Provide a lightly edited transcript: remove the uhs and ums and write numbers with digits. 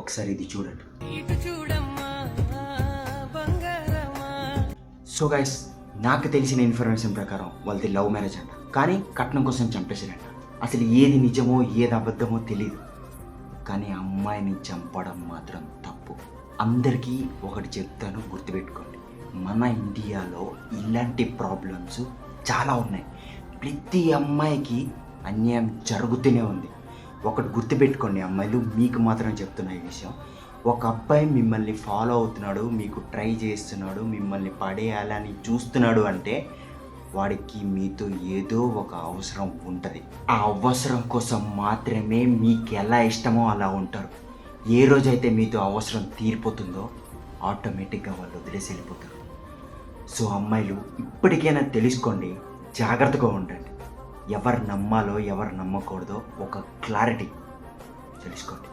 ఒకసారి ఇది చూడండి. సో గైస్, నాకు తెలిసిన ఇన్ఫర్మేషన్ ప్రకారం వాళ్ళది లవ్ మ్యారేజ్ అంట, కానీ కట్నం కోసం చంపేశారంట. అసలు ఏది నిజమో ఏది అబద్ధమో తెలియదు, కానీ అమ్మాయిని చంపడం మాత్రం తప్పు. అందరికీ ఒకటి చెప్తాను, గుర్తుపెట్టుకోండి. మన ఇండియాలో ఇలాంటి ప్రాబ్లమ్స్ చాలా ఉన్నాయి. ప్రతి అమ్మాయికి అన్యాయం జరుగుతూనే ఉంది. ఒకటి గుర్తుపెట్టుకోండి అమ్మాయిలు, మీకు మాత్రం చెప్తున్న ఈ విషయం. ఒక అబ్బాయి మిమ్మల్ని ఫాలో అవుతున్నాడు, మీకు ట్రై చేస్తున్నాడు, మిమ్మల్ని పడేయాలని చూస్తున్నాడు అంటే వాడికి మీతో ఏదో ఒక అవసరం ఉంటుంది. ఆ అవసరం కోసం మాత్రమే మీకు ఎలా ఇష్టమో అలా ఉంటారు. ఏ రోజైతే మీతో అవసరం తీరిపోతుందో ఆటోమేటిక్గా వాళ్ళు వదిలేసి వెళ్ళిపోతారు. సో అమ్మాయిలు ఇప్పటికైనా తెలుసుకోండి, జాగ్రత్తగా ఉండండి. ఎవరు నమ్మాలో ఎవరు నమ్మకూడదో ఒక క్లారిటీ తెలుసుకోండి.